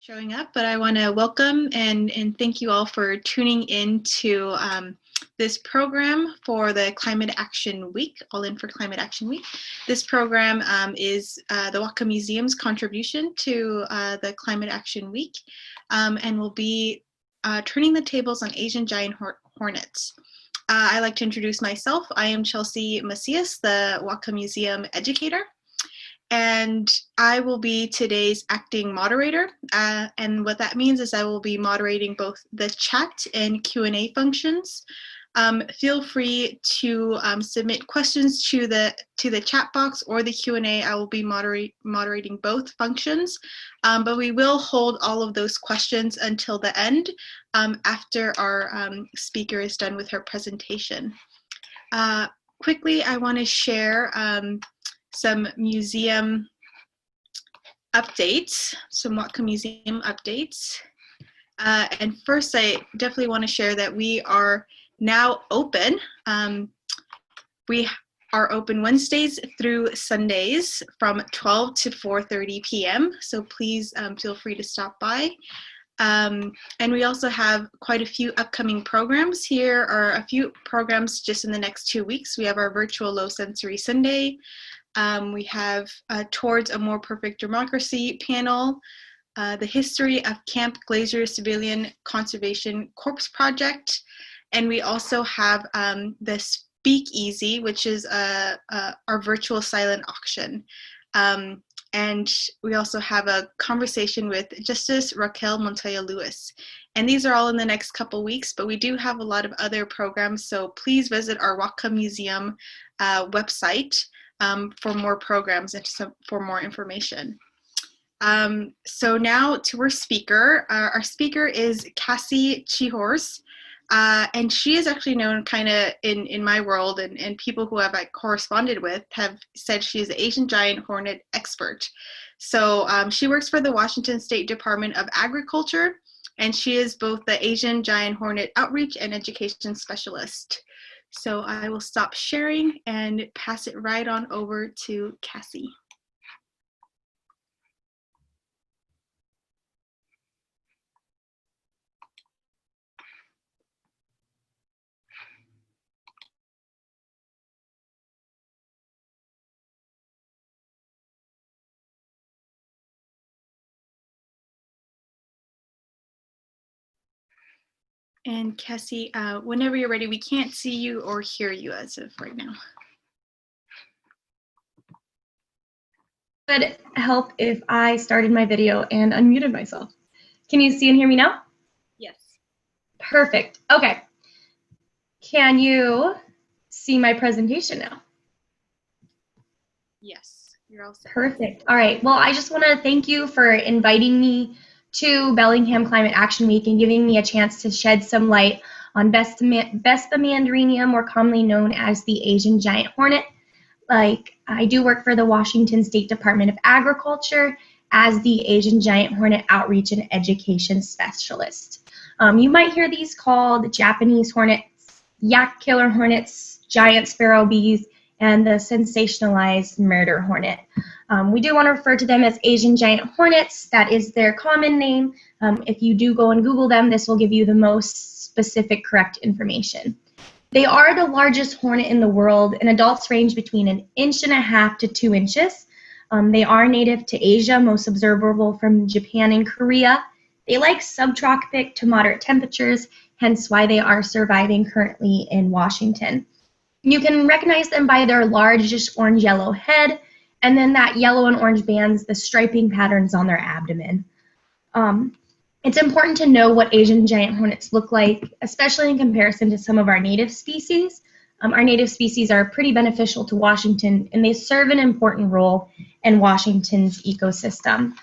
showing up, but I want to welcome and thank you all for tuning in to this program for the Climate Action Week, All In for Climate Action Week. This program is the Whatcom Museum's contribution to the Climate Action Week, and will be turning the tables on Asian Giant Hornets. I'd like to introduce myself. I am Chelsea Macias, the Whatcom Museum educator. And I will be today's acting moderator. And what that means is I will be moderating both the chat and Q&A functions. Feel free to submit questions to the chat box or the Q&A. I will be moderating both functions, but we will hold all of those questions until the end after our speaker is done with her presentation. Quickly, I want to share some museum updates, some Whatcom Museum updates. And first, I definitely want to share that we are now open. We are open Wednesdays through Sundays from 12 to 4:30 p.m. So please feel free to stop by. And we also have quite a few upcoming programs. Here are a few programs just in the next 2 weeks. We have our virtual Low Sensory Sunday. We have Towards a More Perfect Democracy panel, the history of Camp Glacier Civilian Conservation Corps Project, and we also have the Speakeasy, which is our virtual silent auction. And we also have a conversation with Justice Raquel Montoya-Lewis. And these are all in the next couple weeks, but we do have a lot of other programs, so please visit our Whatcom Museum website for more programs and for more information. So now to our speaker. Our speaker is Cassie Cichorz, and she is actually known kind of in my world, and people who have corresponded with have said she is the Asian Giant Hornet expert. So she works for the Washington State Department of Agriculture, and she is both the Asian Giant Hornet Outreach and Education Specialist. So I will stop sharing and pass it right on over to Cassie. And Cassie, whenever you're ready, we can't see you or hear you as of right now. Would help if I started my video and unmuted myself. Can you see and hear me now? Yes. Perfect. Okay. Can you see my presentation now? Yes, you're all set. Perfect. All right. Well, I just want to thank you for inviting me to Bellingham Climate Action Week and giving me a chance to shed some light on Vespa mandarinia, more commonly known as the Asian Giant Hornet. Like, I do work for the Washington State Department of Agriculture as the Asian Giant Hornet Outreach and Education Specialist. You might hear these called Japanese hornets, yak killer hornets, giant sparrow bees, and the sensationalized murder hornet. We do want to refer to them as Asian Giant Hornets. That is their common name. If you do go and Google them, this will give you the most specific, correct information. They are the largest hornet in the world, and adults range between 1.5 inches to 2 inches. They are native to Asia, most observable from Japan and Korea. They like subtropic to moderate temperatures, hence why they are surviving currently in Washington. You can recognize them by their largish orange-yellow head, and then that yellow and orange bands, the striping patterns on their abdomen. It's important to know what Asian Giant Hornets look like, especially in comparison to some of our native species. Our native species are pretty beneficial to Washington, and they serve an important role in Washington's ecosystem.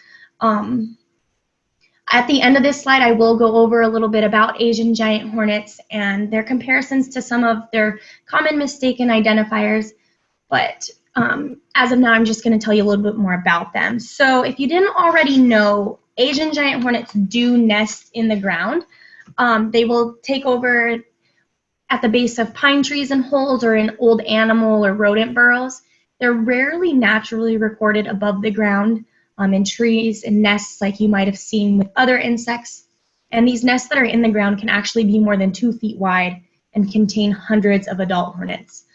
At the end of this slide, I will go over a little bit about Asian Giant Hornets and their comparisons to some of their common mistaken identifiers, but as of now, I'm just going to tell you a little bit more about them. So if you didn't already know, Asian Giant Hornets do nest in the ground. They will take over at the base of pine trees and holes or in old animal or rodent burrows. They're rarely naturally recorded above the ground. in trees and nests like you might have seen with other insects. And these nests that are in the ground can actually be more than 2 feet wide and contain hundreds of adult hornets.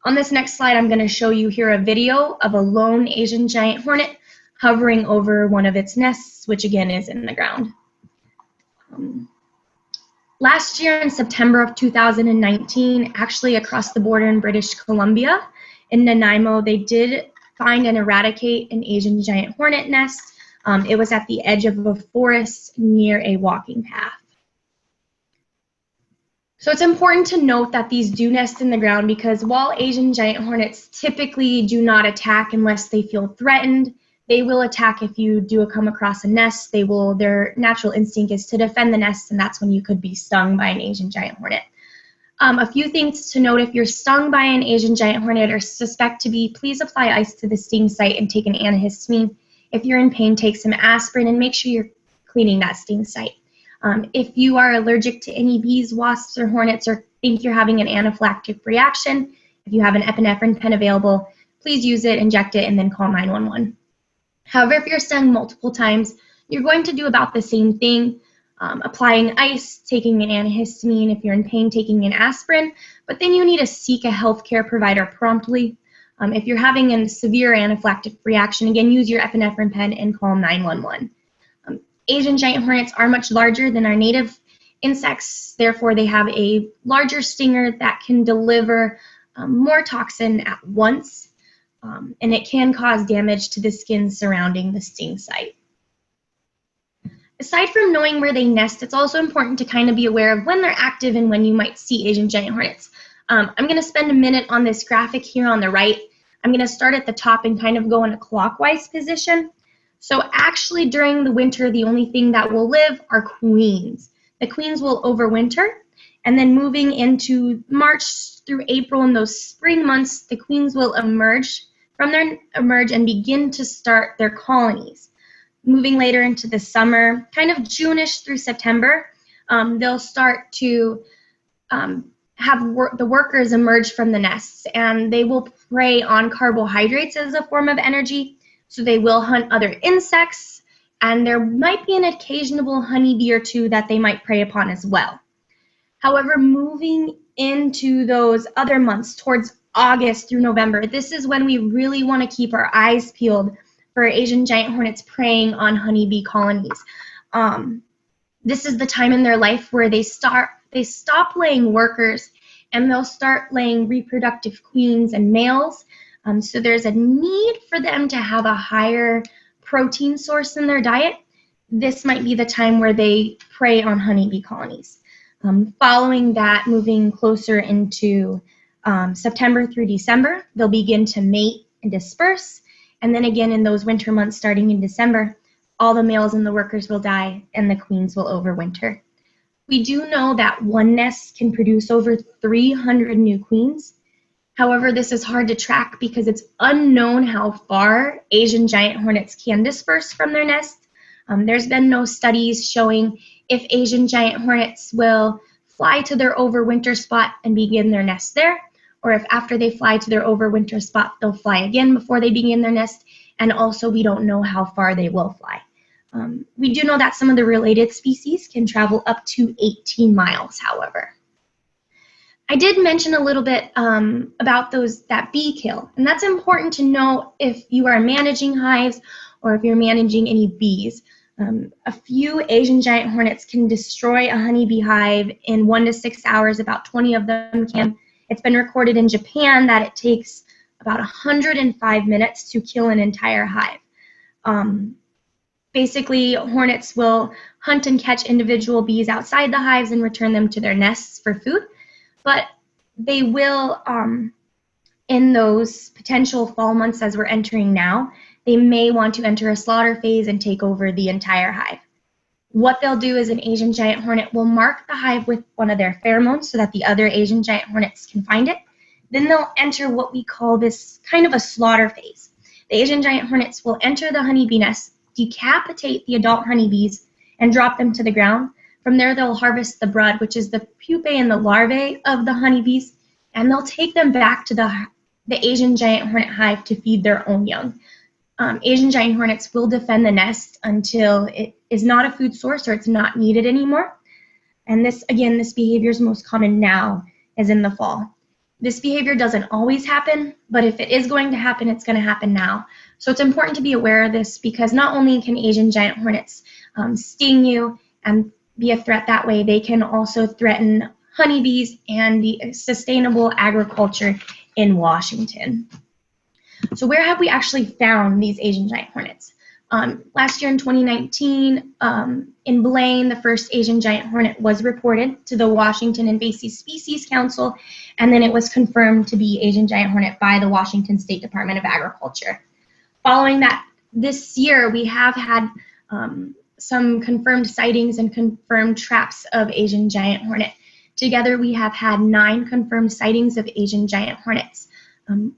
On this next slide, I'm going to show you here a video of a lone Asian giant hornet hovering over one of its nests, which again is in the ground. Last year in September of 2019, actually across the border in British Columbia, in Nanaimo, they did find and eradicate an Asian giant hornet nest. It was at the edge of a forest near a walking path. So it's important to note that these do nest in the ground because while Asian giant hornets typically do not attack unless they feel threatened, they will attack if you do come across a nest. Their natural instinct is to defend the nest, and that's when you could be stung by an Asian giant hornet. A few things to note: if you're stung by an Asian giant hornet or suspect to be, please apply ice to the sting site and take an antihistamine. If you're in pain, take some aspirin and make sure you're cleaning that sting site. If you are allergic to any bees, wasps, or hornets, or think you're having an anaphylactic reaction, if you have an epinephrine pen available, please use it, inject it, and then call 911. However, if you're stung multiple times, you're going to do about the same thing, applying ice, taking an antihistamine. If you're in pain, taking an aspirin, but then you need to seek a healthcare provider promptly. If you're having a severe anaphylactic reaction, again, use your epinephrine pen and call 911. Asian giant hornets are much larger than our native insects, therefore they have a larger stinger that can deliver more toxin at once. And it can cause damage to the skin surrounding the sting site. Aside from knowing where they nest, it's also important to kind of be aware of when they're active and when you might see Asian giant hornets. I'm going to spend a minute on this graphic here on the right. I'm going to start at the top and kind of go in a clockwise position. So actually during the winter, the only thing that will live are queens. The queens will overwinter, and then moving into March through April in those spring months, the queens will emerge and begin to start their colonies. Moving later into the summer, kind of June-ish through September, they'll start to have the workers emerge from the nests, and they will prey on carbohydrates as a form of energy. So they will hunt other insects, and there might be an occasional honeybee or two that they might prey upon as well. However, moving into those other months towards August through November, this is when we really want to keep our eyes peeled for Asian giant hornets preying on honeybee colonies. This is the time in their life where they stop laying workers, and they'll start laying reproductive queens and males. So there's a need for them to have a higher protein source in their diet. This might be the time where they prey on honeybee colonies. Following that, moving closer into September through December, they'll begin to mate and disperse. And then again in those winter months starting in December, all the males and the workers will die and the queens will overwinter. We do know that one nest can produce over 300 new queens. However, this is hard to track because it's unknown how far Asian giant hornets can disperse from their nest. There's been no studies showing if Asian giant hornets will fly to their overwinter spot and begin their nest there, or if after they fly to their overwinter spot, they'll fly again before they begin their nest. And also, we don't know how far they will fly. We do know that some of the related species can travel up to 18 miles, however. I did mention a little bit about that bee kill, and that's important to know if you are managing hives or if you're managing any bees. A few Asian giant hornets can destroy a honeybee hive in 1 to 6 hours. About 20 of them can. It's been recorded in Japan that it takes about 105 minutes to kill an entire hive. Basically, hornets will hunt and catch individual bees outside the hives and return them to their nests for food. But they will, in those potential fall months as we're entering now, they may want to enter a slaughter phase and take over the entire hive. What they'll do is an Asian giant hornet will mark the hive with one of their pheromones so that the other Asian giant hornets can find it. Then they'll enter what we call this kind of a slaughter phase. The Asian giant hornets will enter the honeybee nest, decapitate the adult honeybees, and drop them to the ground. From there, they'll harvest the brood, which is the pupae and the larvae of the honeybees, and they'll take them back to the Asian giant hornet hive to feed their own young. Asian giant hornets will defend the nest until it is not a food source or it's not needed anymore. And this behavior is most common now, as in the fall. This behavior doesn't always happen, but if it is going to happen, it's going to happen now. So it's important to be aware of this, because not only can Asian giant hornets sting you and be a threat that way, they can also threaten honeybees and the sustainable agriculture in Washington. So where have we actually found these Asian giant hornets? Last year in 2019, in Blaine, the first Asian giant hornet was reported to the Washington Invasive Species Council, and then it was confirmed to be Asian giant hornet by the Washington State Department of Agriculture. Following that, this year we have had some confirmed sightings and confirmed traps of Asian giant hornet. Together we have had 9 confirmed sightings of Asian giant hornets.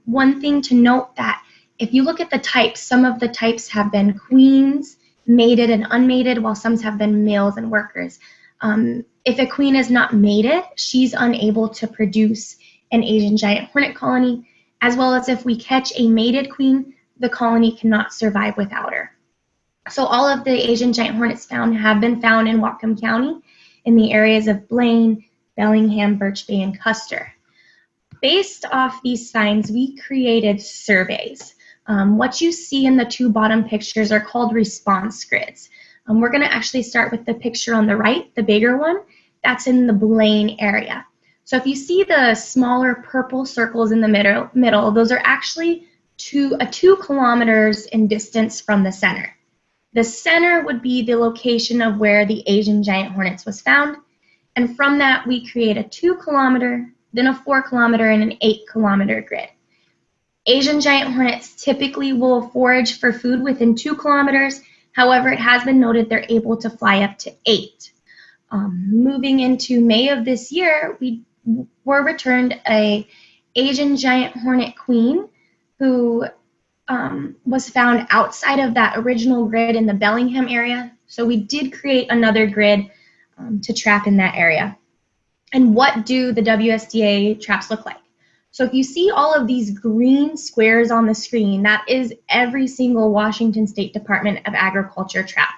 One thing to note that if you look at the types, some of the types have been queens, mated and unmated, while some have been males and workers. If a queen is not mated, she's unable to produce an Asian giant hornet colony, as well as if we catch a mated queen, the colony cannot survive without her. So all of the Asian giant hornets found have been found in Whatcom County in the areas of Blaine, Bellingham, Birch Bay, and Custer. Based off these signs, we created surveys. What you see in the 2 bottom pictures are called response grids. We're going to actually start with the picture on the right, the bigger one. That's in the Blaine area. So if you see the smaller purple circles in the middle, those are actually 2 kilometers in distance from the center. The center would be the location of where the Asian giant hornets was found, and from that we create a 2 kilometer, then a 4 kilometer, and an 8 kilometer grid. Asian giant hornets typically will forage for food within 2 kilometers. However, it has been noted they're able to fly up to 8. Moving into May of this year, we were returned a Asian giant hornet queen who was found outside of that original grid in the Bellingham area. So we did create another grid to trap in that area. And what do the WSDA traps look like? So if you see all of these green squares on the screen, that is every single Washington State Department of Agriculture trap.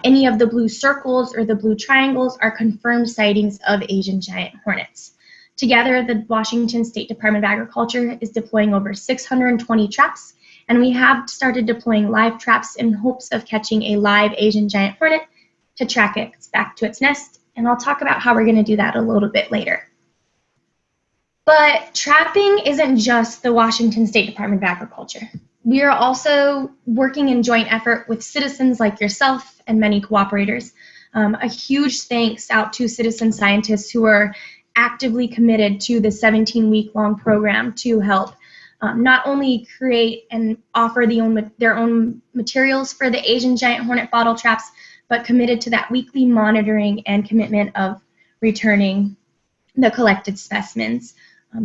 Any of the blue circles or the blue triangles are confirmed sightings of Asian giant hornets. Together, the Washington State Department of Agriculture is deploying over 620 traps, and we have started deploying live traps in hopes of catching a live Asian giant hornet to track it back to its nest, and I'll talk about how we're going to do that a little bit later. But trapping isn't just the Washington State Department of Agriculture. We are also working in joint effort with citizens like yourself and many cooperators. A huge thanks out to citizen scientists who are actively committed to the 17-week-long program to help not only create and offer their own materials for the Asian giant hornet bottle traps, but committed to that weekly monitoring and commitment of returning the collected specimens.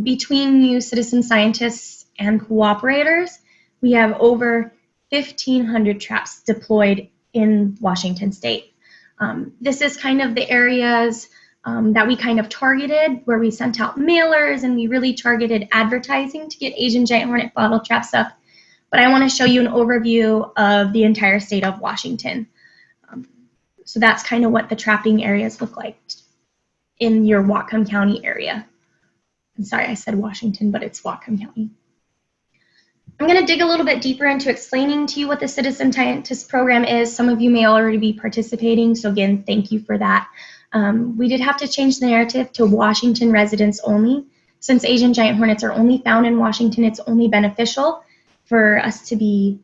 Between you citizen scientists and cooperators, we have over 1,500 traps deployed in Washington State. This is kind of the areas that we kind of targeted, where we sent out mailers and we really targeted advertising to get Asian giant hornet bottle traps up. But I want to show you an overview of the entire state of Washington. So that's kind of what the trapping areas look like in your Whatcom County area. I'm sorry, I said Washington, but it's Whatcom County. I'm going to dig a little bit deeper into explaining to you what the Citizen Scientist Program is. Some of you may already be participating, so again, thank you for that. We did have to change the narrative to Washington residents only. Since Asian giant hornets are only found in Washington, it's only beneficial for us to be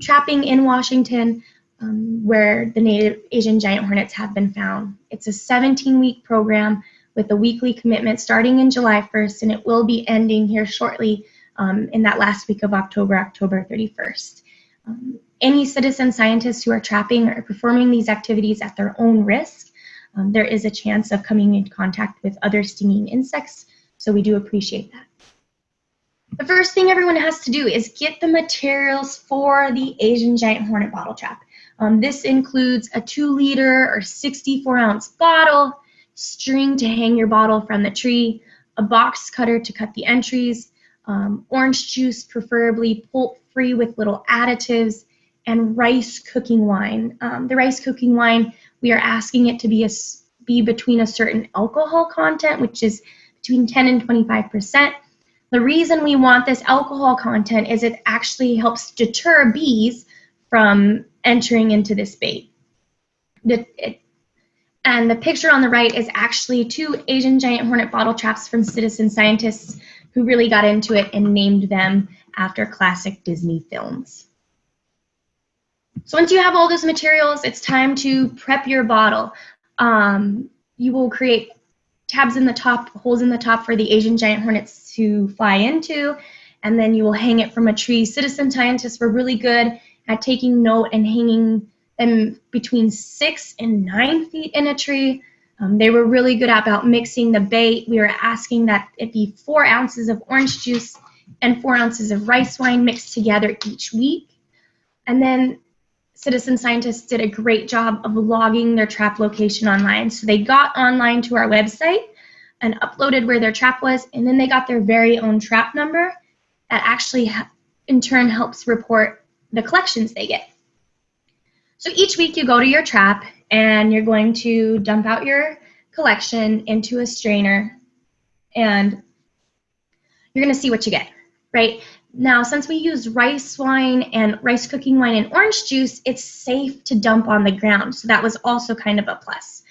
trapping in Washington where the native Asian giant hornets have been found. It's a 17-week program with a weekly commitment starting in July 1st, and it will be ending here shortly in that last week of October 31st. Any citizen scientists who are trapping or performing these activities at their own risk, there is a chance of coming in contact with other stinging insects, so we do appreciate that. The first thing everyone has to do is get the materials for the Asian giant hornet bottle trap. This includes a 2-liter or 64-ounce bottle, string to hang your bottle from the tree, a box cutter to cut the entries, orange juice, preferably pulp-free with little additives, and rice cooking wine. The rice cooking wine, we are asking it to be between a certain alcohol content, which is between 10 and 25%. The reason we want this alcohol content is it actually helps deter bees from entering into this bait. And the picture on the right is actually 2 Asian Giant Hornet bottle traps from citizen scientists who really got into it and named them after classic Disney films. So once you have all those materials, it's time to prep your bottle. You will create tabs in the top, holes in the top for the Asian Giant Hornets to fly into, and then you will hang it from a tree. Citizen scientists were really good at taking note and hanging them between 6 and 9 feet in a tree. They were really good about mixing the bait. We were asking that it be 4 ounces of orange juice and 4 ounces of rice wine mixed together each week. And then citizen scientists did a great job of logging their trap location online. So they got online to our website and uploaded where their trap was, and then they got their very own trap number that actually in turn helps report the collections they get. So each week you go to your trap and you're going to dump out your collection into a strainer, and you're going to see what you get, right? Now, since we use rice wine and rice cooking wine and orange juice, it's safe to dump on the ground. So that was also kind of a plus.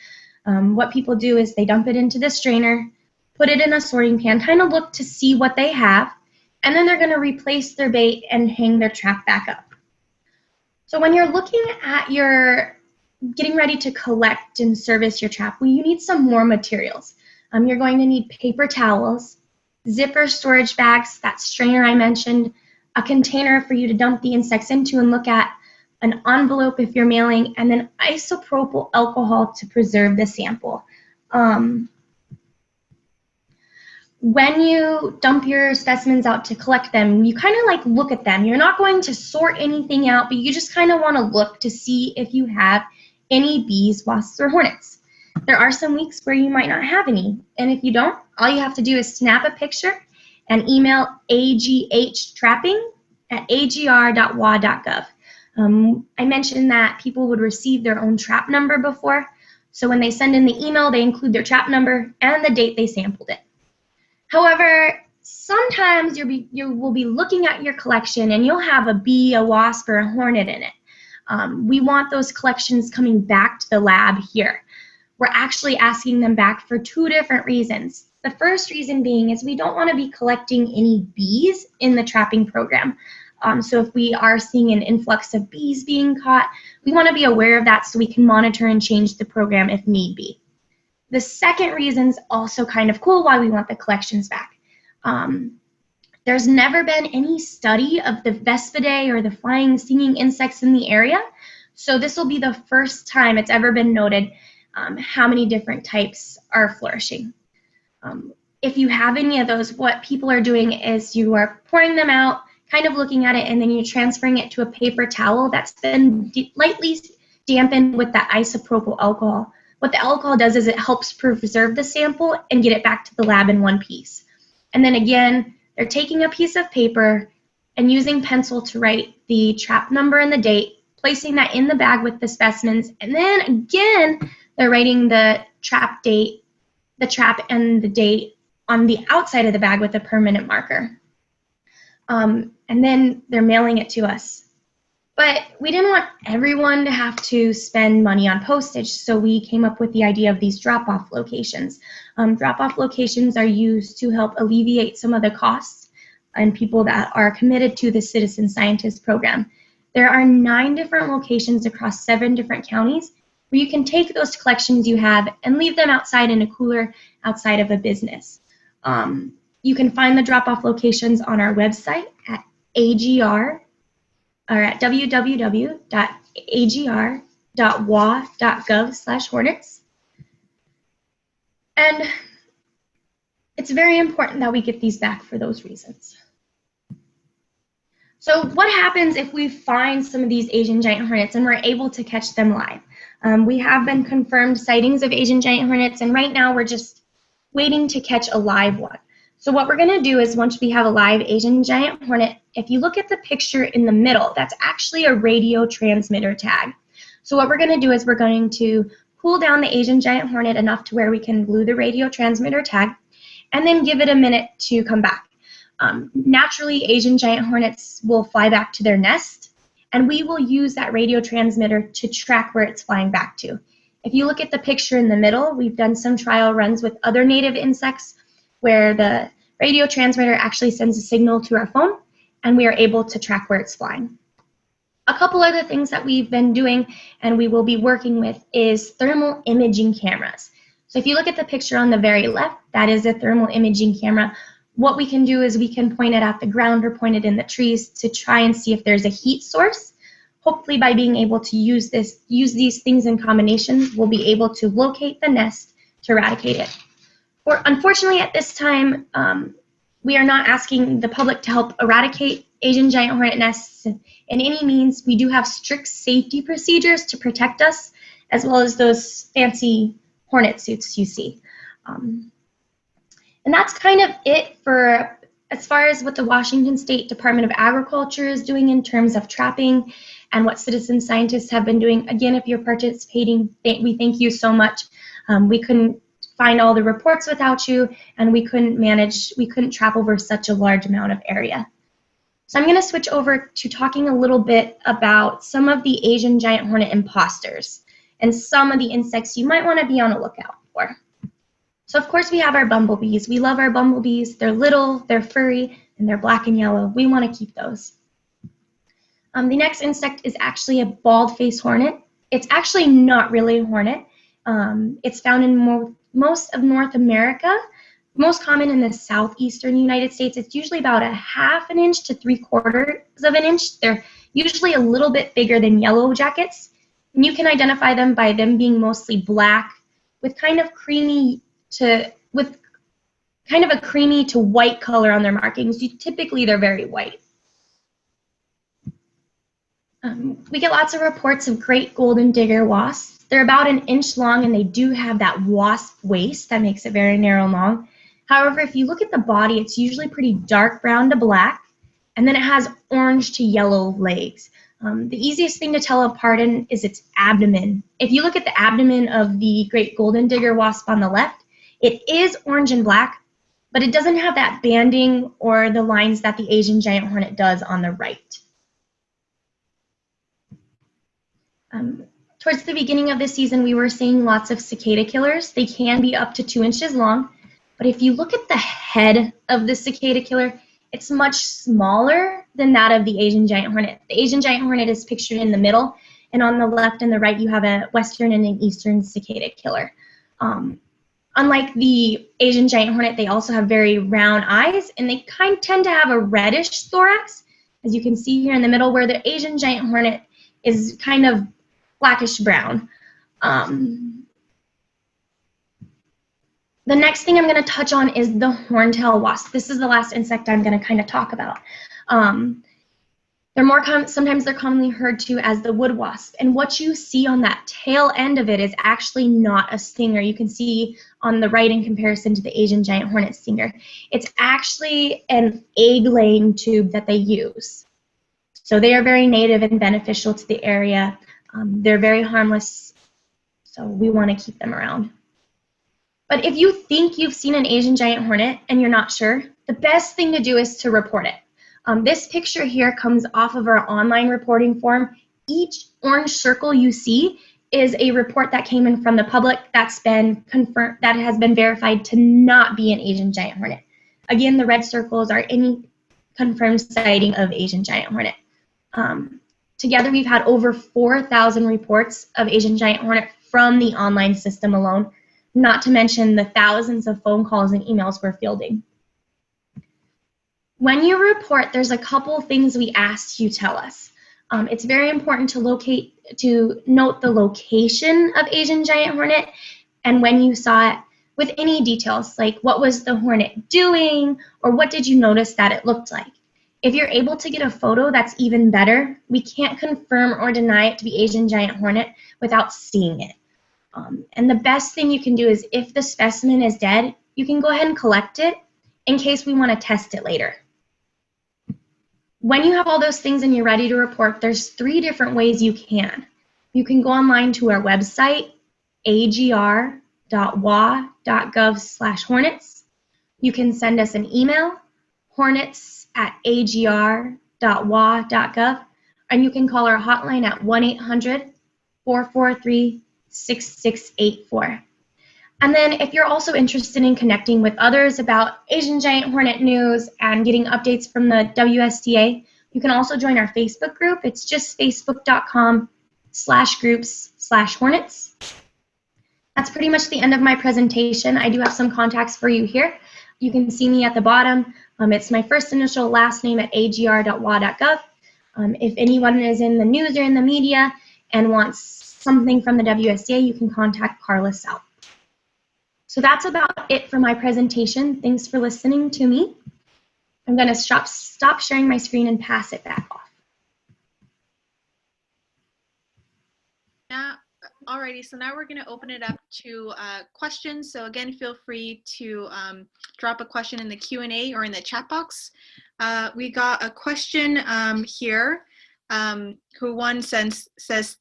What people do is they dump it into the strainer, put it in a sorting pan, kind of look to see what they have, and then they're going to replace their bait and hang their trap back up. So when you're looking at getting ready to collect and service your trap, well, you need some more materials. You're going to need paper towels, zipper storage bags, that strainer I mentioned, a container for you to dump the insects into and look at, an envelope if you're mailing, and then isopropyl alcohol to preserve the sample. When you dump your specimens out to collect them, you kind of like look at them. You're not going to sort anything out, but you just kind of want to look to see if you have any bees, wasps, or hornets. There are some weeks where you might not have any, and if you don't, all you have to do is snap a picture and email aghtrapping@agr.wa.gov. I mentioned that people would receive their own trap number before, so when they send in the email, they include their trap number and the date they sampled it. However, sometimes you will be looking at your collection and you'll have a bee, a wasp, or a hornet in it. We want those collections coming back to the lab here. We're actually asking them back for 2 different reasons. The first reason being is we don't want to be collecting any bees in the trapping program. So if we are seeing an influx of bees being caught, we want to be aware of that so we can monitor and change the program if need be. The second reason is also kind of cool why we want the collections back. There's never been any study of the Vespidae or the flying singing insects in the area, so this will be the first time it's ever been noted how many different types are flourishing. If you have any of those, what people are doing is you are pouring them out, kind of looking at it, and then you're transferring it to a paper towel that's been lightly dampened with that isopropyl alcohol. What the alcohol does is it helps preserve the sample and get it back to the lab in one piece. And then again, they're taking a piece of paper and using pencil to write the trap number and the date, placing that in the bag with the specimens, and then again, they're writing the trap date, the trap and the date on the outside of the bag with a permanent marker. And then they're mailing it to us. But we didn't want everyone to have to spend money on postage, so we came up with the idea of these drop-off locations. Drop-off locations are used to help alleviate some of the costs and people that are committed to the citizen scientist program. There are 9 different locations across 7 different counties where you can take those collections you have and leave them outside in a cooler outside of a business. You can find the drop-off locations on our website at AGR or at www.agr.wa.gov/hornets. And it's very important that we get these back for those reasons. So what happens if we find some of these Asian giant hornets and we're able to catch them live? We have been confirmed sightings of Asian giant hornets, and right now we're just waiting to catch a live one. So what we're going to do is once we have a live Asian Giant Hornet, if you look at the picture in the middle, that's actually a radio transmitter tag. So what we're going to do is we're going to cool down the Asian Giant Hornet enough to where we can glue the radio transmitter tag and then give it a minute to come back. Naturally, Asian Giant Hornets will fly back to their nest, and we will use that radio transmitter to track where it's flying back to. If you look at the picture in the middle, we've done some trial runs with other native insects where the radio transmitter actually sends a signal to our phone, and we are able to track where it's flying. A couple other things that we've been doing and we will be working with is thermal imaging cameras. So if you look at the picture on the very left, that is a thermal imaging camera. What we can do is we can point it at the ground or point it in the trees to try and see if there's a heat source. Hopefully by being able to use these things in combination, we'll be able to locate the nest to eradicate it. Unfortunately at this time, we are not asking the public to help eradicate Asian Giant Hornet nests in any means. We do have strict safety procedures to protect us, as well as those fancy hornet suits you see. And that's kind of it for as far as what the Washington State Department of Agriculture is doing in terms of trapping and what citizen scientists have been doing. Again, if you're participating, we thank you so much. We couldn't find all the reports without you, and we couldn't trap over such a large amount of area. So I'm going to switch over to talking a little bit about some of the Asian Giant Hornet imposters and some of the insects you might want to be on a lookout for. So of course we have our bumblebees. We love our bumblebees. They're little, they're furry, and they're black and yellow. We want to keep those. The next insect is actually a bald-faced hornet. It's actually not really a hornet. It's found in most of North America, most common in the southeastern United States. It's usually about a 1/2 inch to 3/4 of an inch. They're usually a little bit bigger than yellow jackets. And you can identify them by them being mostly black with kind of a creamy to white color on their markings. Typically, they're very white. We get lots of reports of great golden digger wasps. They're about 1 inch long, and they do have that wasp waist that makes it very narrow and long. However, if you look at the body, it's usually pretty dark brown to black, and then it has orange to yellow legs. The easiest thing to tell apart is its abdomen. If you look at the abdomen of the great golden digger wasp on the left, it is orange and black, but it doesn't have that banding or the lines that the Asian Giant Hornet does on the right. Towards the beginning of the season, we were seeing lots of cicada killers. They can be up to 2 inches long, but if you look at the head of the cicada killer, it's much smaller than that of the Asian Giant Hornet. The Asian Giant Hornet is pictured in the middle, and on the left and the right, you have a western and an eastern cicada killer. Unlike the Asian Giant Hornet, they also have very round eyes, and they tend to have a reddish thorax, as you can see here in the middle, where the Asian Giant Hornet is kind of blackish brown. The next thing I'm going to touch on is the horntail wasp. This is the last insect I'm going to kind of talk about. Sometimes they're commonly referred to as the wood wasp, and what you see on that tail end of it is actually not a stinger. You can see on the right in comparison to the Asian Giant Hornet stinger. It's actually an egg-laying tube that they use. So they are very native and beneficial to the area. They're very harmless, so we want to keep them around. But if you think you've seen an Asian Giant Hornet and you're not sure, the best thing to do is to report it. This picture here comes off of our online reporting form. Each orange circle you see is a report that came in from the public that's been confirmed, that has been verified to not be an Asian Giant Hornet. Again, the red circles are any confirmed sighting of Asian Giant Hornet. Together, we've had over 4,000 reports of Asian Giant Hornet from the online system alone, not to mention the thousands of phone calls and emails we're fielding. When you report, there's a couple things we ask you tell us. It's very important to note the location of Asian Giant Hornet and when you saw it, with any details, like what was the hornet doing or what did you notice that it looked like. If you're able to get a photo, that's even better. We can't confirm or deny it to be Asian Giant Hornet without seeing it. And the best thing you can do is if the specimen is dead, you can go ahead and collect it in case we want to test it later. When you have all those things and you're ready to report, there's 3 different ways you can. You can go online to our website, agr.wa.gov/hornets. You can send us an email, hornets@agr.wa.gov, and you can call our hotline at 1-800-443-6684. And then if you're also interested in connecting with others about Asian Giant Hornet news and getting updates from the WSDA, you can also join our Facebook group. It's just facebook.com/groups/hornets. That's pretty much the end of my presentation. I do have some contacts for you here. You can see me at the bottom. It's my first initial last name at agr.wa.gov. If anyone is in the news or in the media and wants something from the WSDA, you can contact Carla South. So that's about it for my presentation. Thanks for listening to me. I'm going to stop sharing my screen and pass it back off. Alrighty, so now we're going to open it up to questions. So again, feel free to drop a question in the Q&A or in the chat box. We got a question here. Who one says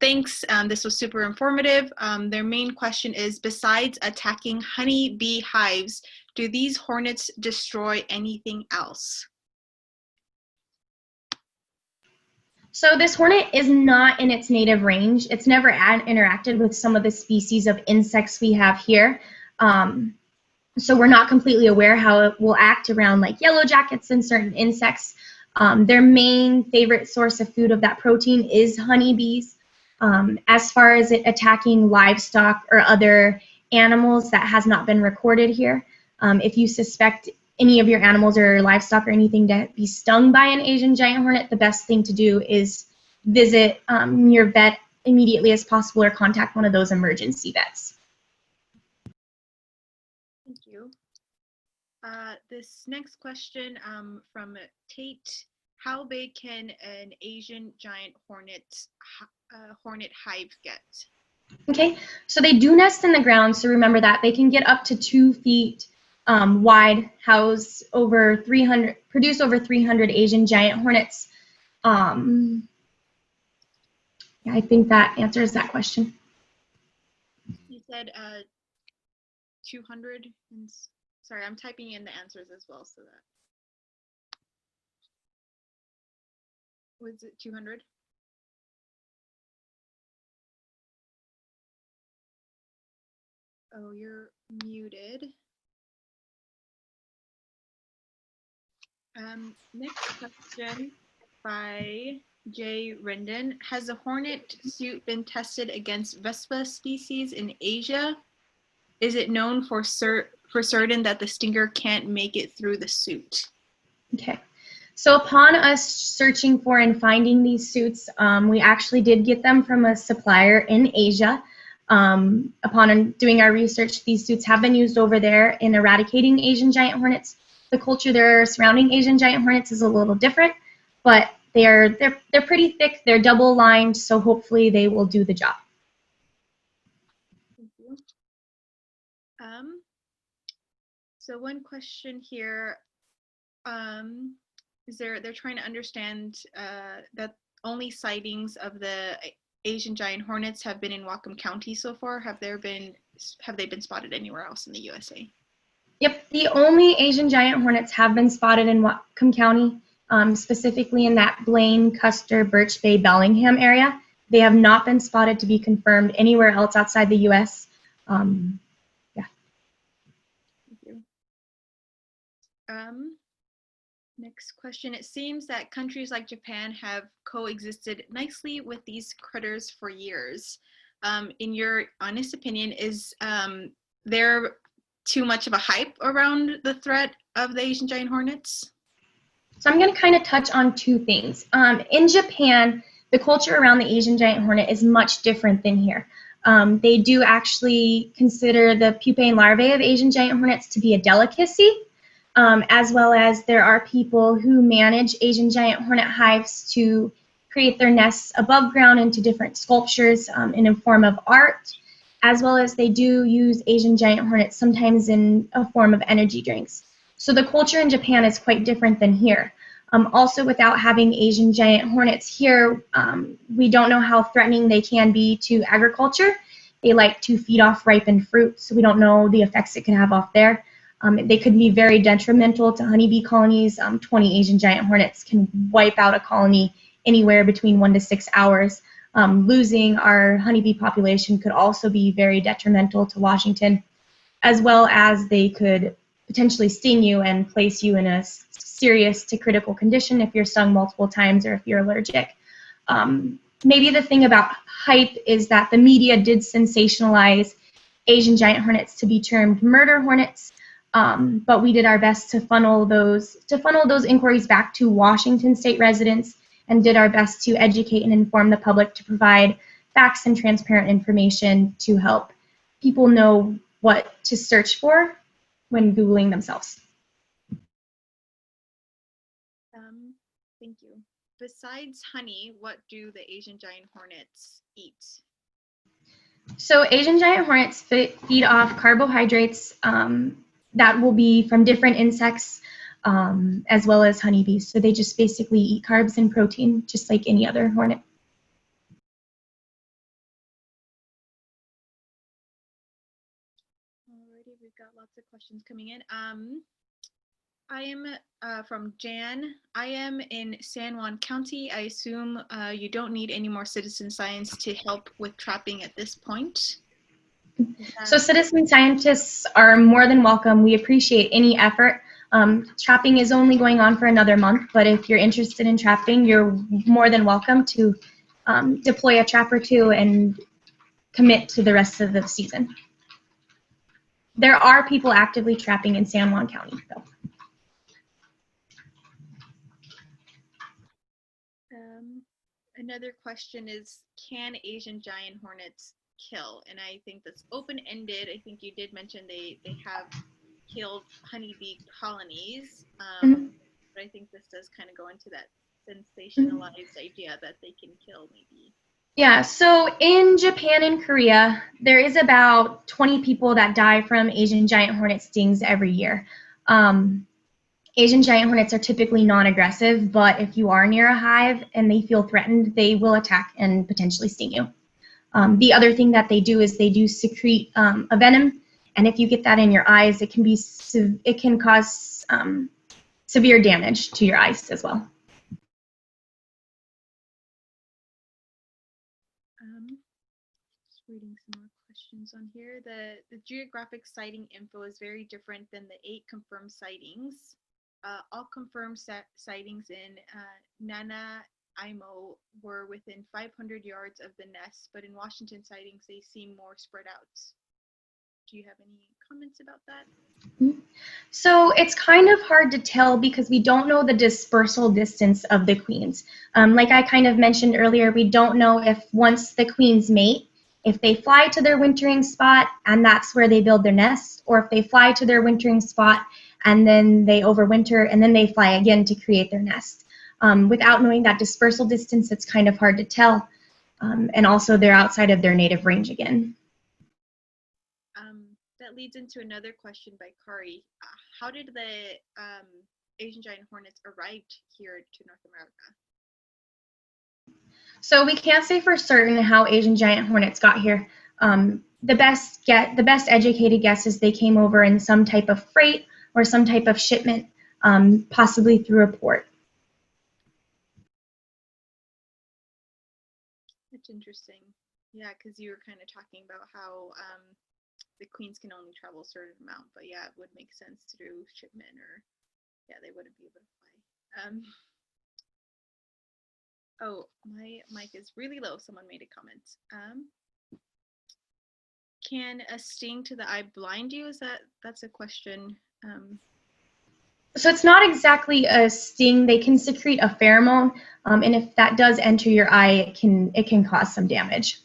thanks, this was super informative. Their main question is, besides attacking honey bee hives, do these hornets destroy anything else? So this hornet is not in its native range. It's never interacted with some of the species of insects we have here. So we're not completely aware how it will act around like yellow jackets and certain insects. Their main favorite source of food of that protein is honeybees. As far as it attacking livestock or other animals, that has not been recorded here. If you suspect any of your animals or livestock or anything to be stung by an Asian giant hornet, the best thing to do is visit your vet immediately as possible or contact one of those emergency vets. Thank you. This next question from Tate: how big can an Asian giant hornet hive get? Okay, so they do nest in the ground, so remember that. They can get up to 2 feet wide, produce over 300 Asian giant hornets. Yeah, I think that answers that question. You said 200, and sorry, I'm typing in the answers as well, so that. Was it 200? Oh, you're muted. Next question by Jay Rendon. Has the hornet suit been tested against Vespa species in Asia? Is it known for certain that the stinger can't make it through the suit? Okay. So upon us searching for and finding these suits, we actually did get them from a supplier in Asia. Upon doing our research, these suits have been used over there in eradicating Asian giant hornets. The culture there surrounding Asian giant hornets is a little different, but they're pretty thick. They're double lined, so hopefully they will do the job. Thank you. So one question here. They're trying to understand that only sightings of the Asian giant hornets have been in Whatcom County so far. Have they been spotted anywhere else in the USA? Yep, the only Asian giant hornets have been spotted in Whatcom County, specifically in that Blaine, Custer, Birch Bay, Bellingham area. They have not been spotted to be confirmed anywhere else outside the U.S. Yeah. Thank you. Next question. It seems that countries like Japan have coexisted nicely with these critters for years. In your honest opinion, is there too much of a hype around the threat of the Asian giant hornets? So I'm going to kind of touch on 2 things. In Japan, the culture around the Asian giant hornet is much different than here. They do actually consider the pupae and larvae of Asian giant hornets to be a delicacy, as well as there are people who manage Asian giant hornet hives to create their nests above ground into different sculptures in a form of art, as well as they do use Asian giant hornets sometimes in a form of energy drinks. So the culture in Japan is quite different than here. Also, without having Asian giant hornets here, we don't know how threatening they can be to agriculture. They like to feed off ripened fruit, so we don't know the effects it can have off there. They could be very detrimental to honeybee colonies. 20 Asian giant hornets can wipe out a colony anywhere between 1 to 6 hours. Losing our honeybee population could also be very detrimental to Washington, as well as they could potentially sting you and place you in a serious to critical condition if you're stung multiple times or if you're allergic. Maybe the thing about hype is that the media did sensationalize Asian giant hornets to be termed murder hornets, but we did our best to funnel those inquiries back to Washington state residents and did our best to educate and inform the public to provide facts and transparent information to help people know what to search for when Googling themselves. Thank you. Besides honey, what do the Asian giant hornets eat? So Asian giant hornets feed off carbohydrates that will be from different insects as well as honeybees. So they just basically eat carbs and protein just like any other hornet. Alrighty, we've got lots of questions coming in. I am from Jan. I am in San Juan County. I assume you don't need any more citizen science to help with trapping at this point. So citizen scientists are more than welcome. We appreciate any effort. Trapping is only going on for another month, but if you're interested in trapping, you're more than welcome to deploy a trap or two and commit to the rest of the season. There are people actively trapping in San Juan County, though. Another question is, can Asian giant hornets kill? And I think that's open-ended. I think you did mention they have killed honeybee colonies, but I think this does kind of go into that sensationalized idea that they can kill maybe. Yeah, so in Japan and Korea, there is about 20 people that die from Asian giant hornet stings every year. Asian giant hornets are typically non-aggressive, but if you are near a hive and they feel threatened, they will attack and potentially sting you. The other thing that they do is they do secrete a venom, and if you get that in your eyes, it can cause severe damage to your eyes as well. Just reading some more questions on here. The geographic sighting info is very different than the 8 confirmed sightings. All confirmed sightings in Nanaimo were within 500 yards of the nest, but in Washington sightings, they seem more spread out. Do you have any comments about that? So it's kind of hard to tell because we don't know the dispersal distance of the queens. Like I kind of mentioned earlier, we don't know if once the queens mate, if they fly to their wintering spot and that's where they build their nest, or if they fly to their wintering spot and then they overwinter and then they fly again to create their nest. Without knowing that dispersal distance, it's kind of hard to tell. And also they're outside of their native range again. That leads into another question by Kari. How did the Asian giant hornets arrive here to North America? So we can't say for certain how Asian giant hornets got here. The best educated guess is they came over in some type of freight or some type of shipment, possibly through a port. That's interesting. Yeah, because you were kind of talking about how the queens can only travel a certain amount, but yeah, it would make sense to do shipment, or yeah, they wouldn't be able to fly. Oh, my mic is really low. Someone made a comment. Can a sting to the eye blind you? That's a question. So it's not exactly a sting. They can secrete a pheromone, and if that does enter your eye, it can cause some damage.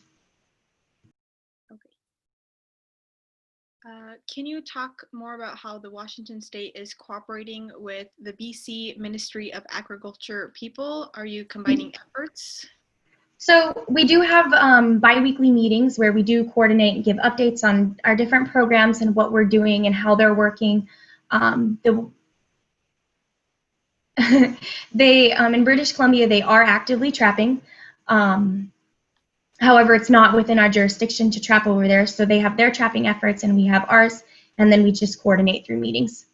Can you talk more about how the Washington State is cooperating with the BC Ministry of Agriculture people? Are you combining efforts? So we do have bi-weekly meetings where we do coordinate and give updates on our different programs and what we're doing and how they're working. The They, in British Columbia, they are actively trapping. However, it's not within our jurisdiction to trap over there, so they have their trapping efforts and we have ours, and then we just coordinate through meetings.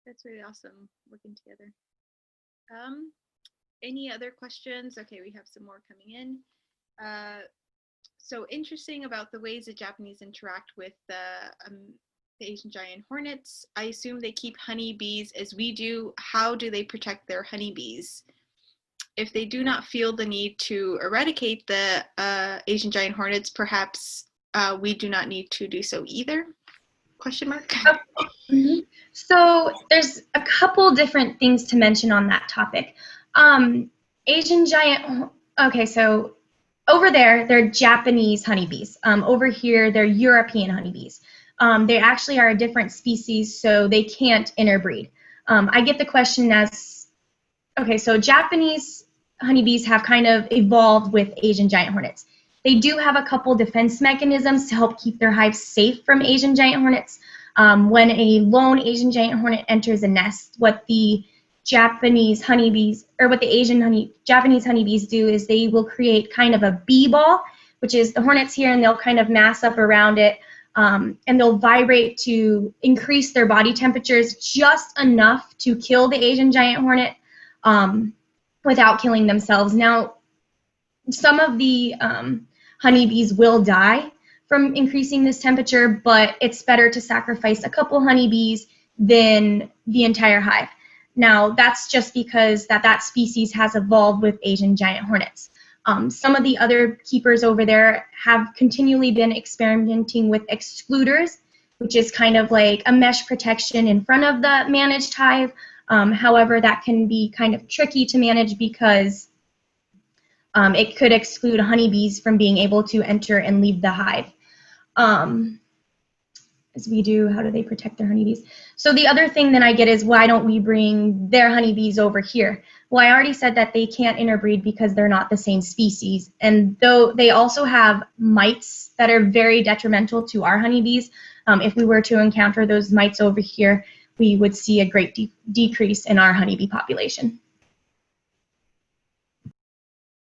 That's really awesome working together. Any other questions? Okay, we have some more coming in. So interesting about the ways the Japanese interact with the Asian Giant Hornets. I assume they keep honeybees as we do. How do they protect their honeybees? If they do not feel the need to eradicate the Asian Giant Hornets, perhaps we do not need to do so either? Question mark. Mm-hmm. So there's a couple different things to mention on that topic. Asian Giant, okay, so over there, they're Japanese honeybees. Over here, they're European honeybees. They actually are a different species, so they can't interbreed. I get the question as, okay, so Japanese honeybees have kind of evolved with Asian Giant Hornets. They do have a couple defense mechanisms to help keep their hives safe from Asian Giant Hornets. When a lone Asian Giant Hornet enters a nest, what the Japanese honeybees, or what the Japanese honeybees do is they will create kind of a bee ball, which is the hornets here, and they'll kind of mass up around it, and they'll vibrate to increase their body temperatures just enough to kill the Asian Giant Hornet without killing themselves. Now, some of the honeybees will die from increasing this temperature, but it's better to sacrifice a couple honeybees than the entire hive. Now, that's just because that species has evolved with Asian Giant Hornets. Some of the other keepers over there have continually been experimenting with excluders, which is kind of like a mesh protection in front of the managed hive. However, that can be kind of tricky to manage because it could exclude honeybees from being able to enter and leave the hive. As we do, how do they protect their honeybees? So the other thing that I get is, why don't we bring their honeybees over here? Well, I already said that they can't interbreed because they're not the same species. And though they also have mites that are very detrimental to our honeybees, if we were to encounter those mites over here, we would see a great decrease in our honeybee population.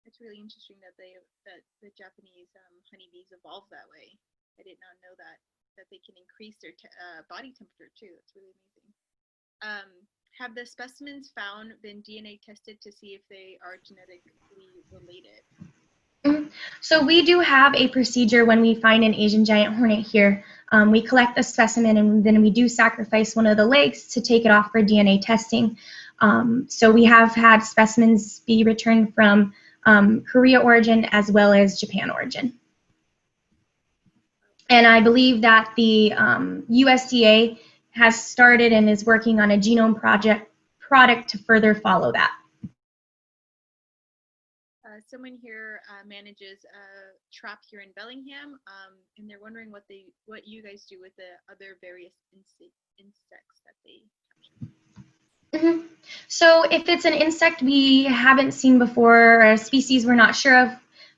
It's really interesting that the Japanese honeybees evolved that way. I did not know that they can increase their body temperature too. That's really amazing. Have the specimens found been DNA tested to see if they are genetically related? So we do have a procedure when we find an Asian Giant Hornet here. We collect the specimen and then we do sacrifice one of the legs to take it off for DNA testing. So we have had specimens be returned from Korea origin as well as Japan origin. And I believe that the USDA has started and is working on a genome product to further follow that. Someone here manages a trap here in Bellingham, and they're wondering what you guys do with the other various insects that they capture. Mm-hmm. So if it's an insect we haven't seen before, or a species we're not sure of,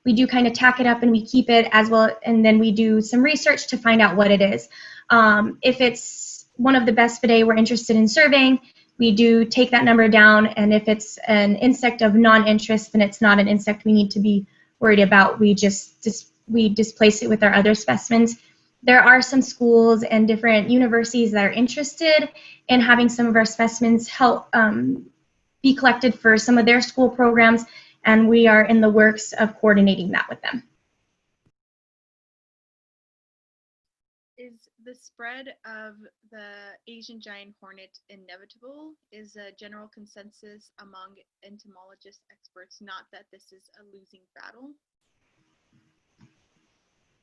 we do kind of tack it up and we keep it as well, and then we do some research to find out what it is. If it's one of the Vespa we're interested in surveying, we do take that number down, and if it's an insect of non-interest, then it's not an insect we need to be worried about. We displace it with our other specimens. There are some schools and different universities that are interested in having some of our specimens help be collected for some of their school programs, and we are in the works of coordinating that with them. Is the spread of the Asian Giant Hornet inevitable? Is a general consensus among entomologist experts not that this is a losing battle?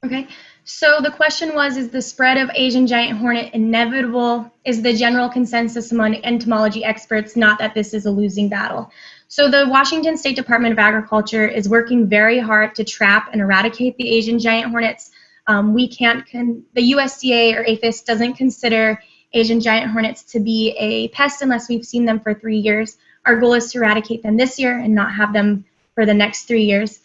Okay, so the question was, is the spread of Asian Giant Hornet inevitable? Is the general consensus among entomology experts not that this is a losing battle? So the Washington State Department of Agriculture is working very hard to trap and eradicate the Asian Giant Hornets. The USDA or APHIS doesn't consider Asian Giant Hornets to be a pest unless we've seen them for 3 years. Our goal is to eradicate them this year and not have them for the next 3 years.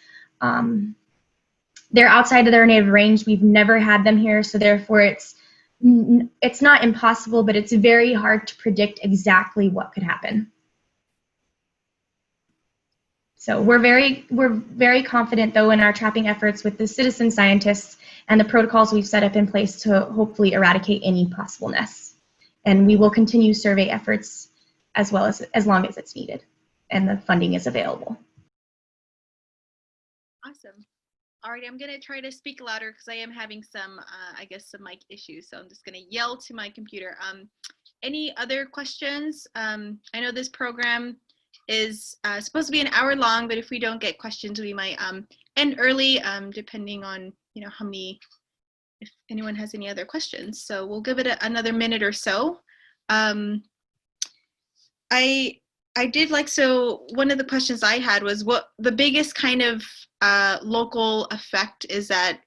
They're outside of their native range. We've never had them here, so therefore it's it's not impossible, but it's very hard to predict exactly what could happen. So we're very confident, though, in our trapping efforts with the citizen scientists and the protocols we've set up in place to hopefully eradicate any possible nests. And we will continue survey efforts as long as it's needed and the funding is available. Awesome. All right, I'm going to try to speak louder because I am having some, I guess, some mic issues. So I'm just going to yell to my computer. Any other questions? I know this program is supposed to be an hour long, but if we don't get questions, we might end early, depending on, you know, if anyone has any other questions. So we'll give it another minute or so. I did like, so one of the questions I had was what the biggest kind of local effect is that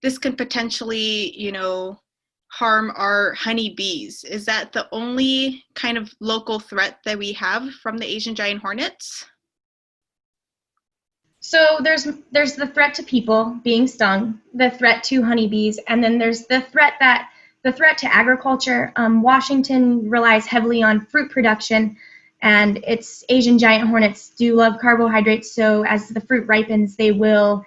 this could potentially, you know, harm our honeybees. Is that the only kind of local threat that we have from the Asian Giant Hornets? So there's the threat to people being stung, the threat to honeybees, and then there's the threat to agriculture. Washington relies heavily on fruit production, and its Asian giant hornets do love carbohydrates, so as the fruit ripens, they will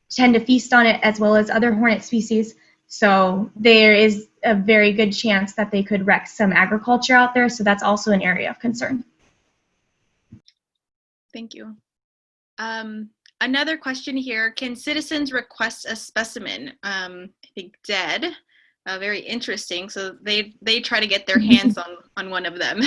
tend to feast on it as well as other hornet species. So there is a very good chance that they could wreck some agriculture out there, so that's also an area of concern. Thank you. Another question here, can citizens request a specimen? I think dead. Very interesting. So they try to get their hands on one of them.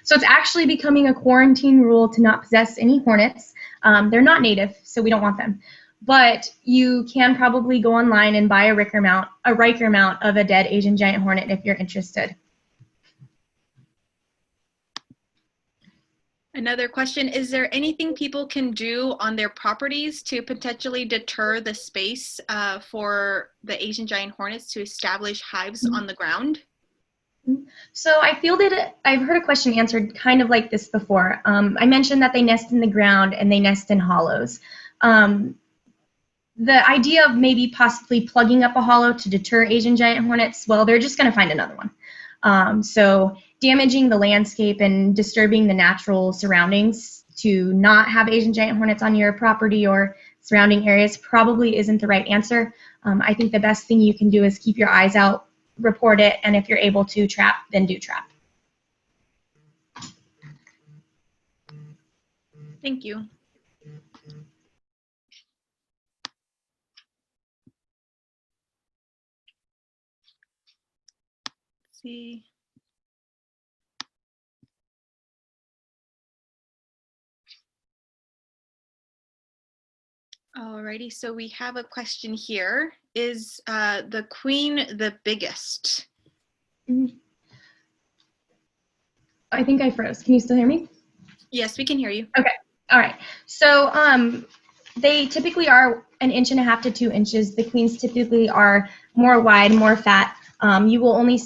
So it's actually becoming a quarantine rule to not possess any hornets. They're not native, so we don't want them. But you can probably go online and buy a Riker mount of a dead Asian giant hornet if you're interested. Another question, is there anything people can do on their properties to potentially deter the space for the Asian giant hornets to establish hives on the ground? So I've heard a question answered kind of like this before. I mentioned that they nest in the ground and they nest in hollows. The idea of maybe possibly plugging up a hollow to deter Asian giant hornets, well, they're just going to find another one. So damaging the landscape and disturbing the natural surroundings to not have Asian giant hornets on your property or surrounding areas probably isn't the right answer. I think the best thing you can do is keep your eyes out, report it, and if you're able to trap, then do trap. Thank you. Let's see. Alrighty, so we have a question here. Is the queen the biggest? I think I froze. Can you still hear me? Yes, we can hear you. Okay. All right. So they typically are 1.5 to 2 inches. The queens typically are more wide, more fat. You will only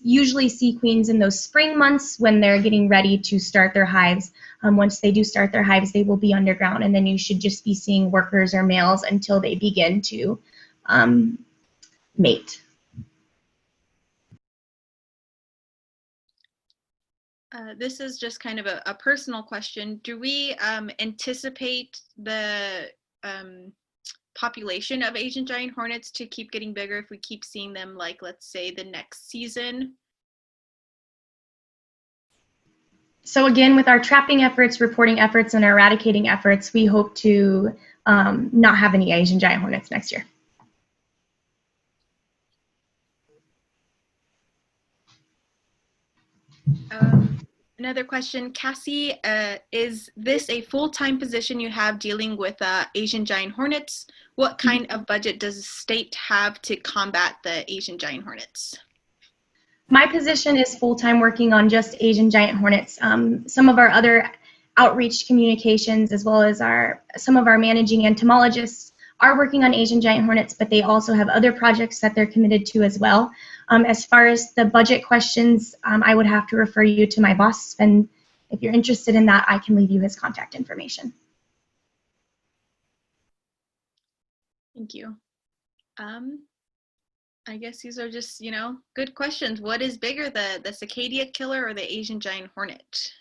usually see queens in those spring months when they're getting ready to start their hives. Once they do start their hives, they will be underground, and then you should just be seeing workers or males until they begin to mate. This is just kind of a personal question. Do we anticipate the population of Asian giant hornets to keep getting bigger if we keep seeing them, like, let's say, the next season? So again, with our trapping efforts, reporting efforts, and our eradicating efforts, we hope to not have any Asian giant hornets next year. Another question, Cassie, is this a full-time position you have dealing with Asian giant hornets? What kind of budget does the state have to combat the Asian giant hornets? My position is full-time working on just Asian giant hornets. Some of our other outreach communications, as well as some of our managing entomologists, are working on Asian giant hornets, but they also have other projects that they're committed to as well. As far as the budget questions, I would have to refer you to my boss, and if you're interested in that, I can leave you his contact information. Thank you. I guess these are just, good questions. What is bigger, the cicada killer or the Asian giant hornet?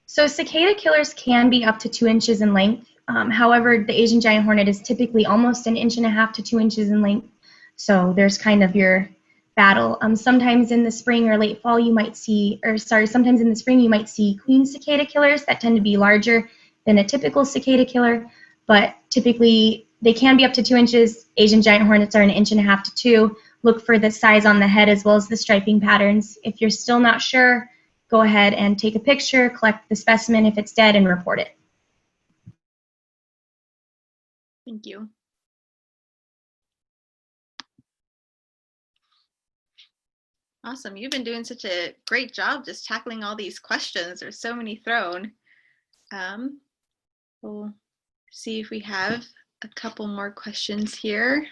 So cicada killers can be up to 2 inches in length. However, the Asian giant hornet is typically almost 1.5 to 2 inches in length. So there's kind of your battle. Sometimes in the spring or late fall you might see, sometimes in the spring you might see queen cicada killers that tend to be larger than a typical cicada killer, but typically they can be up to 2 inches. Asian giant hornets are 1.5 to 2. Look for the size on the head as well as the striping patterns. If you're still not sure, go ahead and take a picture, collect the specimen if it's dead, and report it. Thank you. Awesome. You've been doing such a great job just tackling all these questions. There's so many thrown. We'll see if we have a couple more questions here.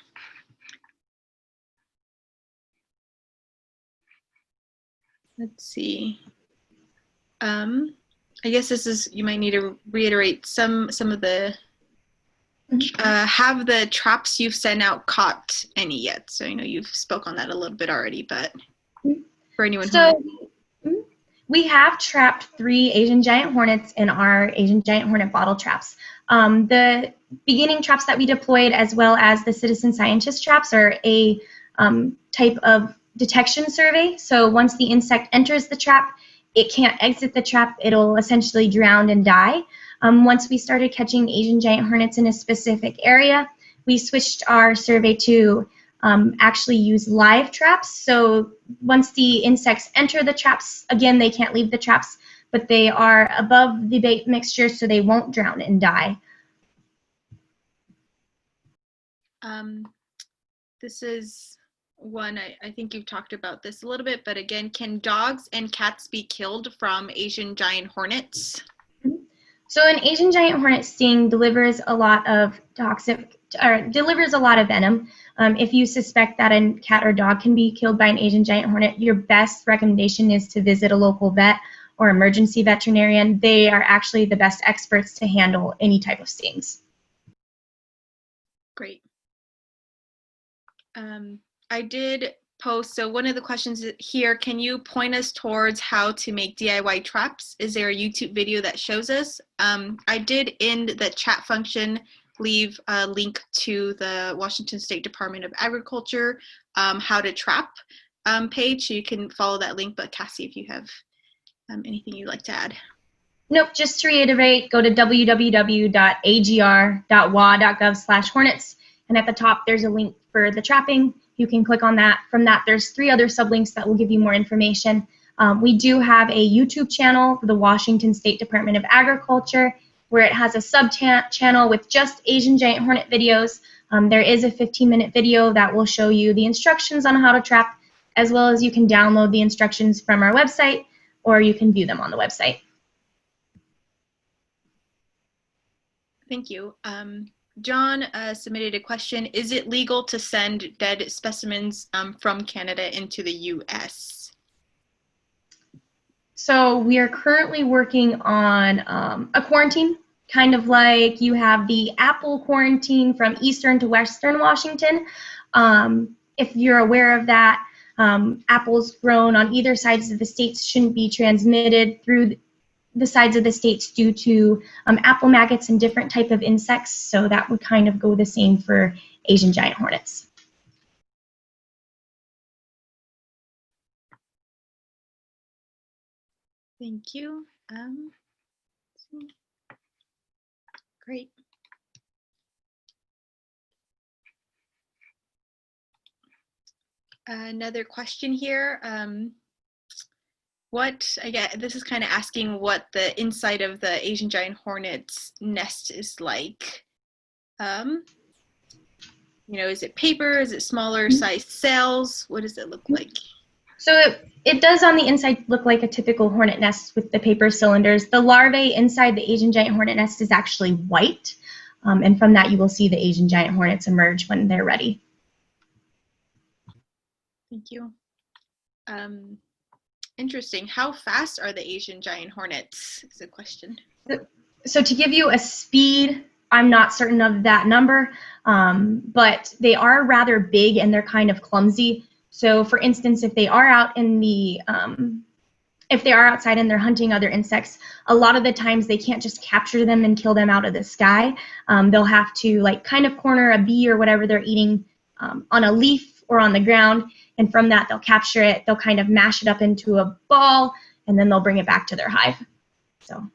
Let's see. I guess this is, you might need to reiterate some of the, have the traps you've sent out caught any yet? So, you've spoke on that a little bit already, but for anyone who... We have trapped 3 Asian Giant Hornets in our Asian Giant Hornet bottle traps. The beginning traps that we deployed, as well as the citizen scientist traps, are a type of detection survey. So once the insect enters the trap, it can't exit the trap. It'll essentially drown and die. Once we started catching Asian Giant Hornets in a specific area, we switched our survey to actually use live traps. So once the insects enter the traps, again, they can't leave the traps, but they are above the bait mixture so they won't drown and die. This is one, I think you've talked about this a little bit, but again, can dogs and cats be killed from Asian Giant Hornets? So an Asian Giant Hornet sting delivers a lot of venom. If you suspect that a cat or dog can be killed by an Asian Giant Hornet, your best recommendation is to visit a local vet or emergency veterinarian. They are actually the best experts to handle any type of stings. Great. I did post, so one of the questions here, can you point us towards how to make DIY traps? Is there a YouTube video that shows us? I did, in the chat function, leave a link to the Washington State Department of Agriculture how to trap page, so you can follow that link. But Cassie, if you have anything you'd like to add. Nope, just to reiterate, go to www.agr.wa.gov/hornets, and at the top there's a link for the trapping. You can click on that. From that, there's 3 other sublinks that will give you more information. We do have a YouTube channel for the Washington State Department of Agriculture, where it has a sub-channel with just Asian Giant Hornet videos. There is a 15-minute video that will show you the instructions on how to trap, as well as you can download the instructions from our website, or you can view them on the website. Thank you. John submitted a question. Is it legal to send dead specimens from Canada into the U.S.? So we are currently working on a quarantine, kind of like you have the apple quarantine from eastern to western Washington. If you're aware of that, apples grown on either sides of the states shouldn't be transmitted through the sides of the states due to apple maggots and different type of insects. So that would kind of go the same for Asian Giant Hornets. Thank you. Great. Another question here. This is kind of asking what the inside of the Asian Giant Hornet's nest is like. Is it paper? Is it smaller sized cells? What does it look like? So it does on the inside look like a typical hornet nest with the paper cylinders. The larvae inside the Asian Giant Hornet nest is actually white, and from that you will see the Asian Giant Hornets emerge when they're ready. Thank you. Interesting. How fast are the Asian Giant Hornets? Is a question. So to give you a speed I'm not certain of that number, but they are rather big and they're kind of clumsy. So for instance, if they are out in the if they are outside and they're hunting other insects, a lot of the times they can't just capture them and kill them out of the sky. They'll have to like kind of corner a bee or whatever they're eating on a leaf or on the ground, and from that they'll capture it, they'll kind of mash it up into a ball, and then they'll bring it back to their hive. So.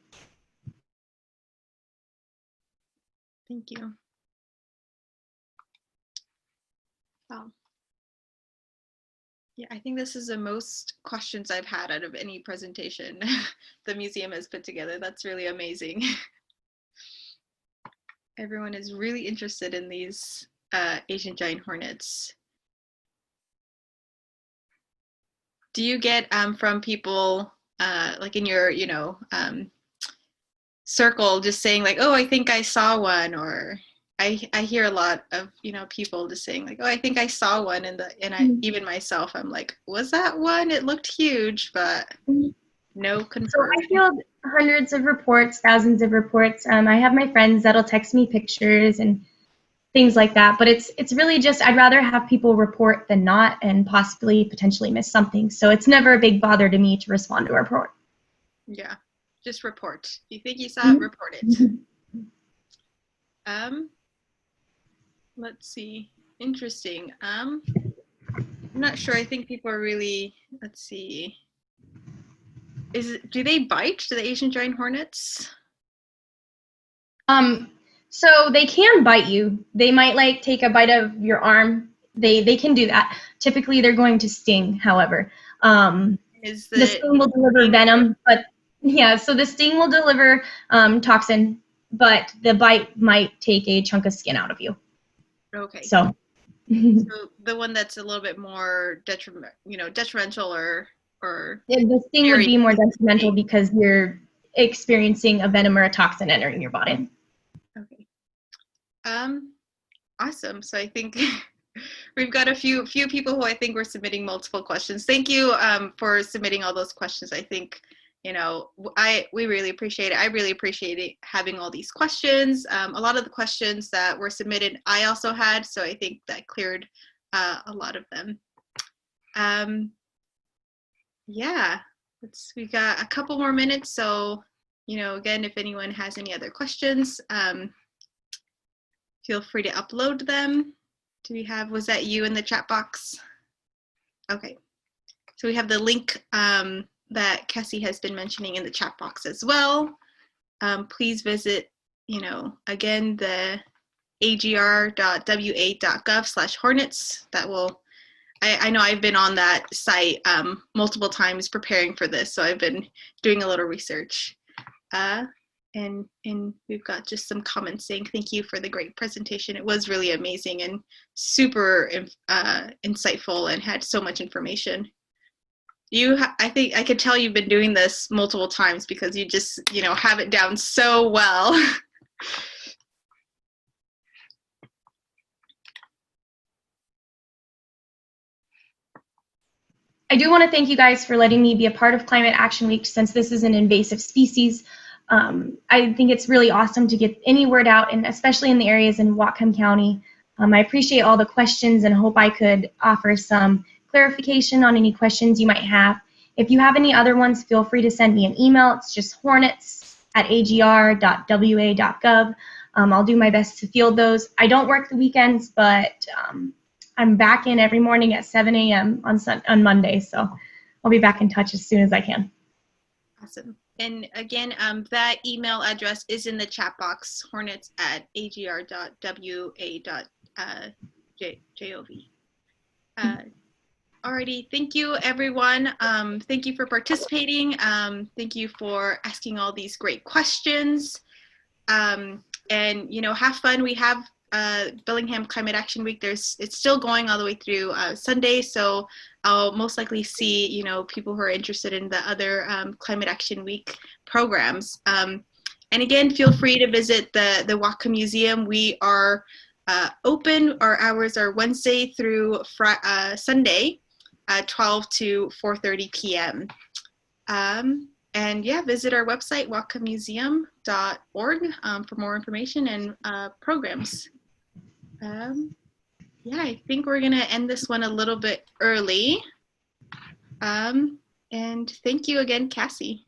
Thank you. Wow. Yeah, I think this is the most questions I've had out of any presentation the museum has put together. That's really amazing. Everyone is really interested in these Asian giant hornets. Do you get from people like in your, circle just saying like, oh, I think I saw one, or I hear a lot of people just saying like, oh, I think I saw one, and even myself, I'm like, was that one? It looked huge, but no confirmed. So I field hundreds of reports, thousands of reports. I have my friends that'll text me pictures and things like that, but it's really just I'd rather have people report than not, and possibly potentially miss something. So it's never a big bother to me to respond to a report. Yeah, just report. If you think you saw it, report it. Let's see. Interesting. I'm not sure. I think people are really, let's see. Do they bite? Do the Asian giant hornets? So they can bite you. They might like take a bite of your arm. They can do that. Typically they're going to sting, however. The sting will deliver venom, but yeah, so the sting will deliver toxin, but the bite might take a chunk of skin out of you. Okay. So the one that's a little bit more detrimental or the sting would be more detrimental because you're experiencing a venom or a toxin entering your body. Okay. Awesome. So I think we've got a few people who I think were submitting multiple questions. Thank you for submitting all those questions. I think we really appreciate it. I really appreciate having all these questions. A lot of the questions that were submitted I also had, so I think that cleared a lot of them. Yeah, we got a couple more minutes, so again, if anyone has any other questions, feel free to upload them. Was that you in the chat box? Okay, so we have the link that Cassie has been mentioning in the chat box as well. Please visit, again, the agr.wa.gov/hornets. That will, I know I've been on that site multiple times preparing for this, so I've been doing a little research. And we've got just some comments saying thank you for the great presentation. It was really amazing and super insightful and had so much information. I think I could tell you've been doing this multiple times because you just, have it down so well. I do want to thank you guys for letting me be a part of Climate Action Week, since this is an invasive species. I think it's really awesome to get any word out, and especially in the areas in Whatcom County. I appreciate all the questions and hope I could offer some clarification on any questions you might have. If you have any other ones, feel free to send me an email. It's just hornets@agr.wa.gov. I'll do my best to field those. I don't work the weekends, but I'm back in every morning at 7 a.m. on Monday, so I'll be back in touch as soon as I can. Awesome. And again, that email address is in the chat box, hornets@agr.wa.gov. Alrighty, thank you everyone. Thank you for participating. Thank you for asking all these great questions. And have fun. We have Bellingham Climate Action Week. It's still going all the way through Sunday, so I'll most likely see people who are interested in the other Climate Action Week programs. And again, feel free to visit the Whatcom Museum. We are open. Our hours are Wednesday through Sunday, 12 to 4:30 p.m. And yeah, visit our website, whatcommuseum.org, for more information and programs. Yeah, I think we're going to end this one a little bit early. And thank you again, Cassie.